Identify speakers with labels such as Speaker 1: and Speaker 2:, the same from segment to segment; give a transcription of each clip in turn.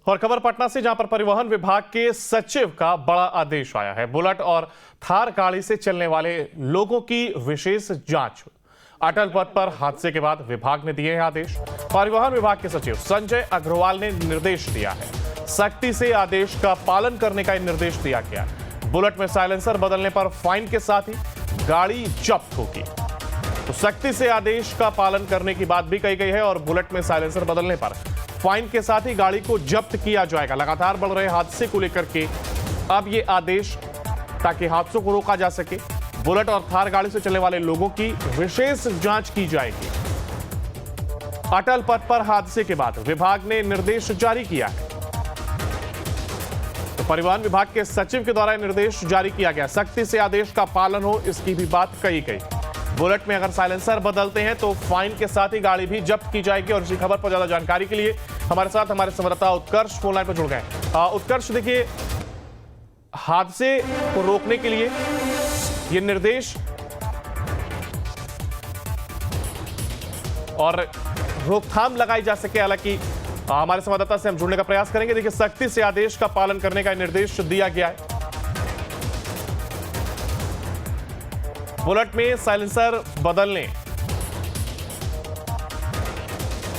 Speaker 1: और खबर पटना से, जहां पर परिवहन विभाग के सचिव का बड़ा आदेश आया है। बुलेट और थार गाड़ी से चलने वाले लोगों की विशेष जांच। अटल पथ पर हादसे के बाद विभाग ने दिए हैं आदेश। परिवहन विभाग के सचिव संजय अग्रवाल ने निर्देश दिया है, सख्ती से आदेश का पालन करने का निर्देश दिया गया है। बुलेट में साइलेंसर बदलने पर फाइन के साथ ही गाड़ी जब्त होगी। तो सख्ती से आदेश का पालन करने की बात भी कही गई है और बुलेट में साइलेंसर बदलने पर फाइन के साथ ही गाड़ी को जब्त किया जाएगा। लगातार बढ़ रहे हादसे को लेकर के अब ये आदेश, ताकि हादसों को रोका जा सके, बुलेट और थार गाड़ी से चलने वाले लोगों की विशेष जांच की जाएगी। अटल पथ पर हादसे के बाद विभाग ने निर्देश जारी किया है। तो परिवहन विभाग के सचिव के द्वारा निर्देश जारी किया गया, सख्ती से आदेश का पालन हो, इसकी भी बात कही गई। बुलेट में अगर साइलेंसर बदलते हैं तो फाइन के साथ ही गाड़ी भी जब्त की जाएगी। और इसी खबर पर ज्यादा जानकारी के लिए हमारे साथ हमारे संवाददाता उत्कर्ष फोन लाइन पर जुड़ गए। उत्कर्ष, देखिए, हादसे को रोकने के लिए ये निर्देश और रोकथाम लगाई जा सके, हालांकि हमारे संवाददाता से हम जुड़ने का प्रयास करेंगे। देखिए, सख्ती से आदेश का पालन करने का निर्देश दिया गया है। बुलेट में साइलेंसर बदलने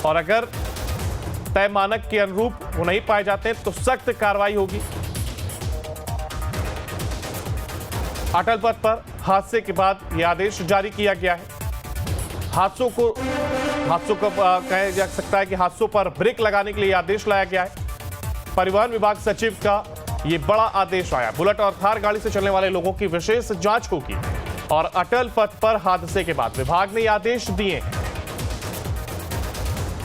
Speaker 1: और अगर तय मानक के अनुरूप वो नहीं पाए जाते तो सख्त कार्रवाई होगी। अटल पथ पर हादसे के बाद यह आदेश जारी किया गया है। हादसों को कहा जा सकता है कि हादसों पर ब्रेक लगाने के लिए आदेश लाया गया है। परिवहन विभाग सचिव का यह बड़ा आदेश आया। बुलेट और थार गाड़ी से चलने वाले लोगों की विशेष जांच होगी और अटल पथ पर हादसे के बाद विभाग ने आदेश दिए हैं।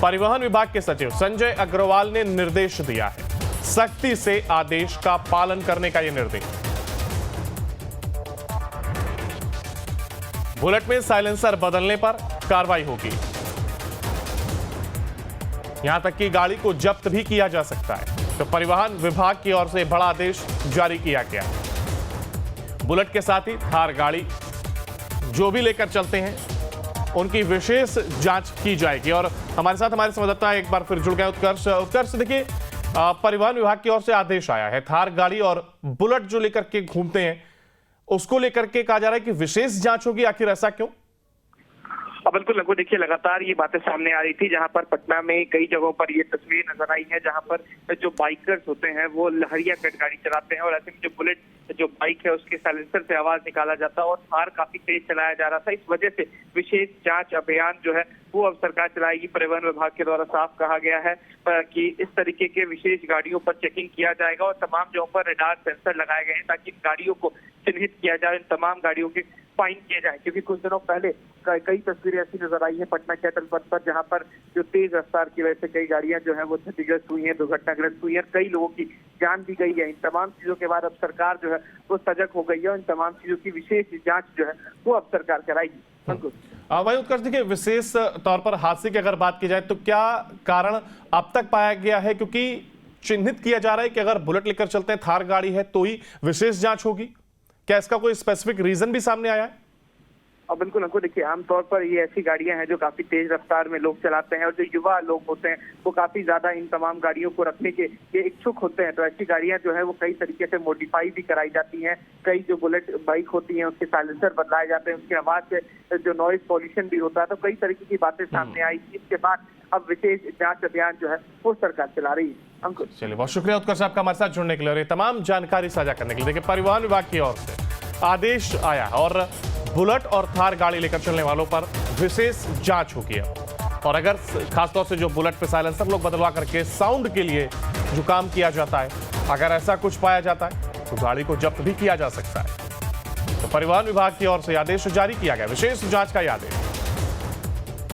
Speaker 1: परिवहन विभाग के सचिव संजय अग्रवाल ने निर्देश दिया है, सख्ती से आदेश का पालन करने का यह निर्देश। बुलेट में साइलेंसर बदलने पर कार्रवाई होगी। यहां तक कि गाड़ी को जब्त भी किया जा सकता है। तो परिवहन विभाग की ओर से बड़ा आदेश जारी किया गया। बुलेट के साथ ही थार गाड़ी जो भी लेकर चलते हैं उनकी विशेष जांच की जाएगी। और हमारे साथ हमारे संवाददाता एक बार फिर जुड़ गए उत्कर्ष, देखिए, परिवहन विभाग की ओर से आदेश आया है, थार गाड़ी और बुलेट जो लेकर के घूमते हैं उसको लेकर के कहा जा रहा है कि विशेष जांच होगी। आखिर ऐसा क्यों?
Speaker 2: बिल्कुल लघु, देखिए, लगातार ये बातें सामने आ रही थी, जहां पर पटना में कई जगहों पर ये तस्वीर नजर आई है, जहां पर जो बाइकर्स होते हैं वो लहरिया कट गाड़ी चलाते हैं और ऐसे में जो बुलेट जो बाइक है उसके साइलेंसर से आवाज निकाला जाता है और थार काफी तेज चलाया जा रहा था। इस वजह से विशेष जांच अभियान जो है वो अब सरकार चलाएगी। परिवहन विभाग के द्वारा साफ कहा गया है कि इस तरीके के विशेष गाड़ियों पर चेकिंग किया जाएगा और तमाम जगहों पर रडार सेंसर लगाए गए हैं ताकि इन गाड़ियों को चिन्हित किया जाए, इन तमाम गाड़ियों के फाइन किए जाए। क्योंकि कुछ दिनों पहले कई तस्वीरें ऐसी नजर आई है पटना के अटल पथ पर, जहां पर जो तेज रफ्तार की वजह से कई गाड़ियां जो है वो क्षतिग्रस्त हुई हैं, दुर्घटनाग्रस्त हुई हैं, कई लोगों की जान भी गई है। इन तमाम चीजों के बाद अब सरकार जो है वो सजग हो गई है और इन तमाम चीजों की विशेष जांच जो है वो अब सरकार कराएगी।
Speaker 1: भाई उत्कर्ष, देखिए, विशेष तौर पर हादसे की अगर बात की जाए तो क्या कारण अब तक पाया गया है? क्योंकि चिन्हित किया जा रहा है कि अगर बुलेट लेकर चलते हैं, थार गाड़ी है, तो ही विशेष जांच होगी। क्या इसका कोई स्पेसिफिक रीजन भी सामने आया है?
Speaker 2: बिल्कुल हमको, देखिए, आमतौर पर ये ऐसी गाड़ियां हैं जो काफी तेज रफ्तार में लोग चलाते हैं और जो युवा लोग होते हैं वो काफी ज्यादा इन तमाम गाड़ियों को रखने के इच्छुक होते हैं। तो ऐसी गाड़ियां जो है वो कई तरीके से मॉडिफाई भी कराई जाती हैं। कई जो बुलेट बाइक होती हैं उसके साइलेंसर बदलाए जाते हैं, उसकी आवाज से जो नॉइज पॉल्यूशन भी होता है। तो कई तरीके की बातें सामने आई। इसके बाद अब विशेष जांच अभियान जो है वो सरकार चला रही है। अंकुर,
Speaker 1: चलिए, बहुत शुक्रिया उत्कर्ष साहब का हमारे साथ जुड़ने के लिए और ये तमाम जानकारी साझा करने के लिए। देखिए, परिवहन विभाग की ओर से आदेश आया और बुलेट और थार गाड़ी लेकर चलने वालों पर विशेष जांच होगी। और अगर खासतौर से जो बुलेट पे साइलेंसर लोग बदलवा करके साउंड के लिए जो काम किया जाता है, अगर ऐसा कुछ पाया जाता है तो गाड़ी को जब्त भी किया जा सकता है। तो परिवहन विभाग की ओर से आदेश जारी किया गया, विशेष जांच का यह आदेश।